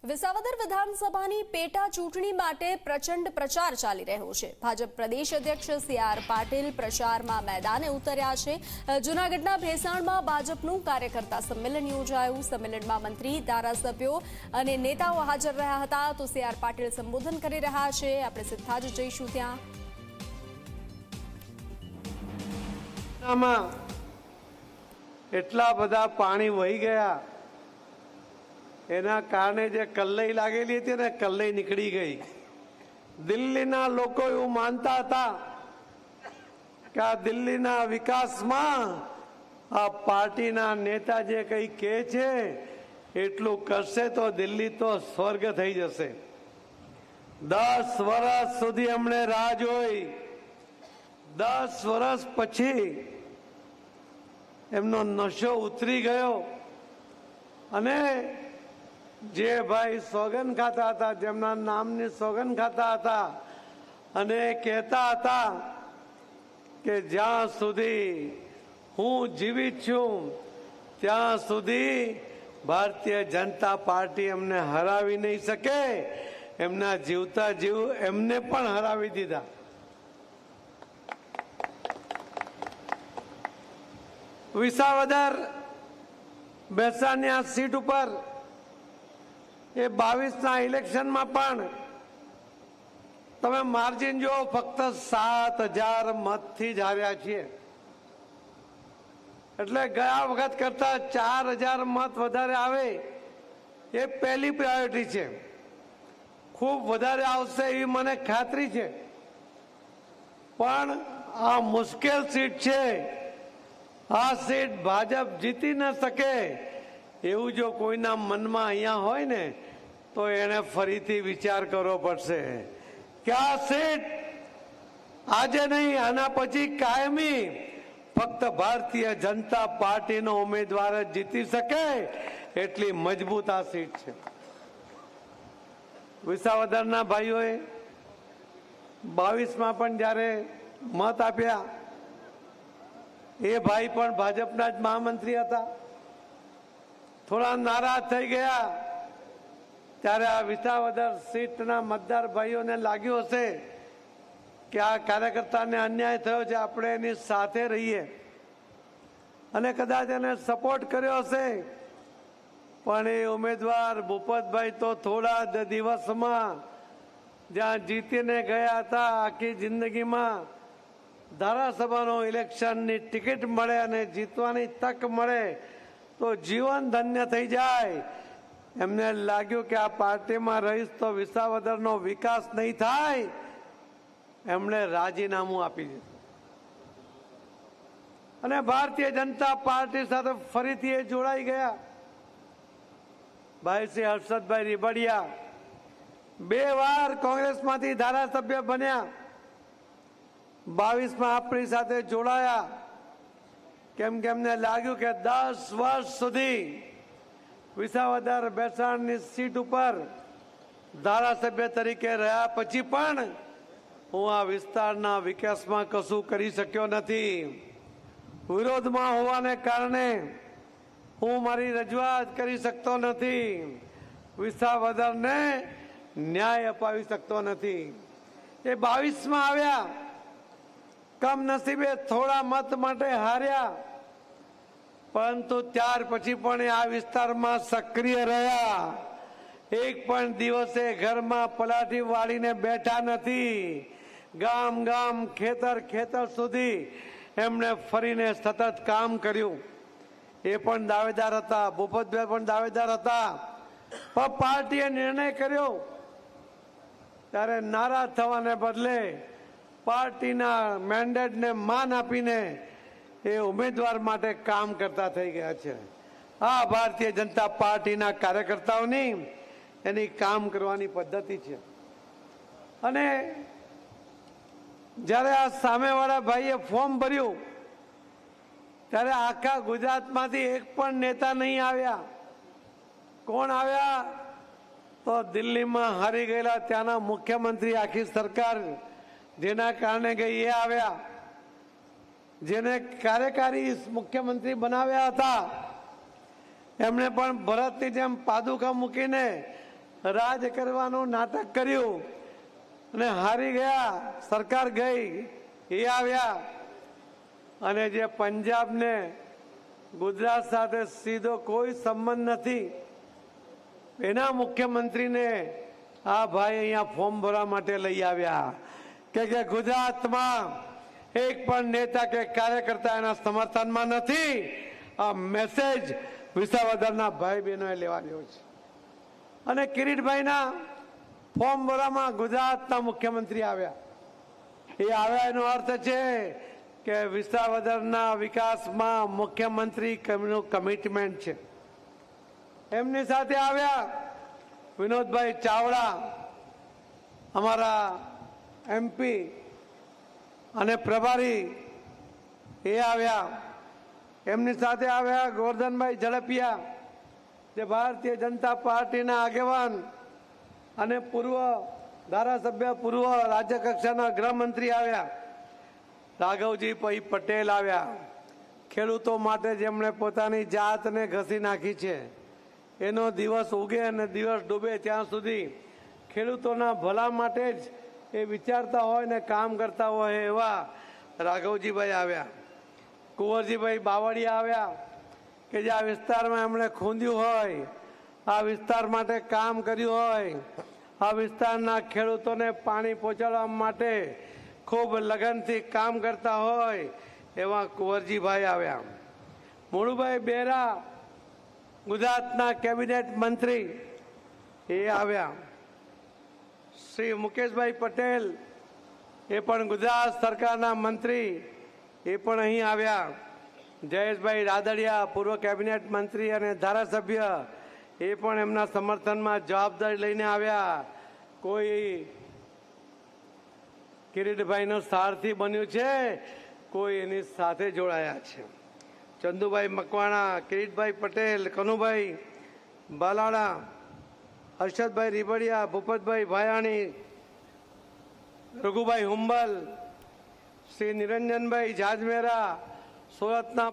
વિસાવદર વિધાનસભાની પેટા ચૂંટણી માટે પ્રચંડ પ્રચાર ચાલી રહ્યો છે। ભાજપ પ્રદેશ અધ્યક્ષ સી.આર. પાટીલ પ્રચારમાં મેદાને ઉતર્યા છે। જૂનાગઢના ભેસાણમાં ભાજપનું કાર્યકર્તા સંમેલન યોજાયું। સંમેલનમાં મંત્રી, ધારાસભ્યો અને નેતાઓ હાજર રહ્યા હતા। તો સી.આર. પાટીલ સંબોધન કરી રહ્યા છે। આપણે સીધા જ જઈશું ત્યાં। એટલા બધા પાણી વહી ગયા, એના કારણે જે કલ્લઈ લાગેલી હતી ને કલ્લઈ નીકળી ગઈ। દિલ્હીના લોકો એવું માનતા હતા કે આ દિલ્હીના વિકાસમાં આ પાર્ટીના નેતા જે કંઈ કહે છે એટલું કરશે તો દિલ્હી તો સ્વર્ગ થઈ જશે। 10 વર્ષ સુધી એમણે રાહ જોઈ। 10 વર્ષ પછી એમનો નશો ઉતરી ગયો અને જે ભાઈ સોગન ખાતા હતા, જેમના નામની સોગન ખાતા હતા અને કહેતા હતા કે જ્યાં સુધી હું જીવિત છું ત્યાં સુધી ભારતીય જનતા પાર્ટી એમને હરાવી નહીં શકે, એમના જીવતા જીવ એમને પણ હરાવી દીધા। વિસાવદર બેસાણની સીટ ઉપર એ 22ના ઇલેક્શનમાં પણ તમે માર્જિન જો ફક્ત 7,000 મતથી જ હાર્યા છીએ, એટલે ગયા વખત કરતા 4,000 મત વધારે આવે એ પહેલી પ્રાયોરિટી છે। ખૂબ વધારે આવશે એવી મને ખાતરી છે, પણ આ મુશ્કેલ સીટ છે। આ સીટ ભાજપ જીતી ન શકે એવું જો કોઈના મનમાં અહીંયા હોય ને તો એને ફરીથી વિચાર કરવો પડશે કે આ સીટ આજે નહીં, આના પછી કાયમી ફક્ત ભારતીય જનતા પાર્ટીનો ઉમેદવાર જ જીતી શકે એટલી મજબૂત આ સીટ છે। વિસાવદરના ભાઈઓએ 22માં પણ જ્યારે મત આપ્યા, એ ભાઈ પણ ભાજપના જ મહામંત્રી હતા, થોડા નારાજ થઈ ગયા ત્યારે આ વિસાવદર સીટના મતદાર ભાઈઓને લાગ્યું હશે કે આ કાર્યકર્તાને અન્યાય થયો છે, આપણે એની સાથે રહીએ અને કદાચ એને સપોર્ટ કર્યો હશે। પણ એ ઉમેદવાર ભૂપતભાઈ તો થોડા જ દિવસમાં જ્યાં જીતીને ગયા હતા, આખી જિંદગીમાં ધારાસભાનું ઇલેક્શનની ટિકિટ મળે અને જીતવાની તક મળે તો જીવન ધન્ય થઈ જાય। એમને લાગ્યું કે આ પાર્ટીમાં રહીશ તો વિસાવદરનો વિકાસ નહીં થાય, એમણે રાજીનામું આપી દીધું અને ભારતીય જનતા પાર્ટી સાથે ફરીથી એ જોડાઈ ગયા। ભાઈ શ્રી હર્ષદભાઈ રીબડિયા 2 વાર કોંગ્રેસમાંથી ધારાસભ્ય બન્યા, 22માં આપણી સાથે જોડાયા, કેમ કે એમને લાગ્યું કે 10 વર્ષ સુધી વિસાવદર બેસાણની સીટ ઉપર ધારાસભ્ય તરીકે રહ્યા પછી પણ હું આ વિસ્તારના વિકાસમાં કશું કરી શક્યો નથી। વિરોધમાં હોવાને કારણે હું મારી રજૂઆત કરી શકતો નથી, વિસાવદરને ન્યાય અપાવી શકતો નથી। એ 22માં આવ્યા, કમનસીબે થોડા મત માટે હાર્યા, પરંતુ ત્યાર પછી પણ આ વિસ્તારમાં સક્રિય રહ્યા। એક પણ દિવસે ઘરમાં પલાઠી વાળીને બેઠા નથી। ગામ ગામ, ખેતર ખેતર સુધી એમણે ફરીને સતત કામ કર્યું। એ પણ દાવેદાર હતા, ભૂપતભાઈ પણ દાવેદાર હતા, પણ પાર્ટીએ નિર્ણય કર્યો ત્યારે નારાજ થવાને બદલે પાર્ટીના મેન્ડેટને માન આપીને એ ઉમેદવાર માટે કામ કરતા થઈ ગયા છે। આ ભારતીય જનતા પાર્ટીના કાર્યકર્તાઓની એની કામ કરવાની પદ્ધતિ છે। અને જ્યારે આ સામેવાળા ભાઈએ ફોર્મ ભર્યું ત્યારે આખા ગુજરાતમાંથી એક પણ નેતા નહીં આવ્યા। કોણ આવ્યા? તો દિલ્હીમાં હારી ગયેલા ત્યાંના મુખ્યમંત્રી, આખી સરકાર જેના કારણે ગઈ એ આવ્યા। જેને કાર્યકારી મુખ્યમંત્રી બનાવ્યા હતા એમણે પણ ભરતની જેમ પાદુકા મૂકીને રાજ કરવાનું નાટક કર્યું અને હારી ગયા, સરકાર ગઈ, એ આવ્યા અને જે પંજાબને ગુજરાત સાથે સીધો કોઈ સંબંધ નથી, એના મુખ્યમંત્રીને આ ભાઈ અહીંયા ફોર્મ ભરવા માટે લઈ આવ્યા કે ગુજરાતમાં એક પણ નેતા કે કાર્યકર્તા એના સમર્થનમાં નથી. આ મેસેજ વિસાવદરના ભાઈ બહેનોએ લેવા જેવો છે. અને કિરીટભાઈના ફોર્મ ભરવામાં ગુજરાતના મુખ્યમંત્રી આવ્યા. એ આવ્યા એનો અર્થ છે કે વિસાવદરના વિકાસમાં મુખ્યમંત્રીનું કમિટમેન્ટ છે. એમની સાથે આવ્યા વિનોદભાઈ ચાવડા, અમારા MP અને પ્રભારી, એ આવ્યા. એમની સાથે આવ્યા ગોરધનભાઈ ઝડપિયા, જે ભારતીય જનતા પાર્ટીના આગેવાન અને પૂર્વ ધારાસભ્ય, પૂર્વ રાજ્ય કક્ષાના ગૃહમંત્રી આવ્યા. રાઘવજી પટેલ આવ્યા, ખેડૂતો માટે જેમણે પોતાની જાતને ઘસી નાખી છે, એનો દિવસ ઉગે અને દિવસ ડૂબે ત્યાં સુધી ખેડૂતોના ભલા માટે જ એ વિચારતા હોય ને કામ કરતા હોય એવા રાઘવજીભાઈ આવ્યા. કુંવરજીભાઈ બાવળિયા આવ્યા કે જે આ વિસ્તારમાં એમણે ખૂંદ્યું હોય, આ વિસ્તાર માટે કામ કર્યું હોય, આ વિસ્તારના ખેડૂતોને પાણી પહોંચાડવા માટે ખૂબ લગનથી કામ કરતા હોય એવા કુંવરજીભાઈ આવ્યા. મુળુભાઈ બેરા, ગુજરાતના કેબિનેટ મંત્રી, એ આવ્યા. શ્રી મુકેશભાઈ પટેલ, એ પણ ગુજરાત સરકારના મંત્રી, એ પણ અહીં આવ્યા. જયેશભાઈ રાદડિયા, પૂર્વ કેબિનેટ મંત્રી અને ધારાસભ્ય, એ પણ એમના સમર્થનમાં જવાબદારી લઈને આવ્યા. કોઈ કિરીટભાઈનો સારથી બન્યું છે, કોઈ એની સાથે જોડાયા છે. ચંદુભાઈ મકવાણા, કિરીટભાઈ પટેલ, કનુભાઈ બાલાડા, હર્ષદભાઈ રીબડિયા, ભૂપતભાઈ ભાયાણી, રઘુભાઈ હુંબલ, શ્રી નિરંજનભાઈ જાજમેરા, સુરતના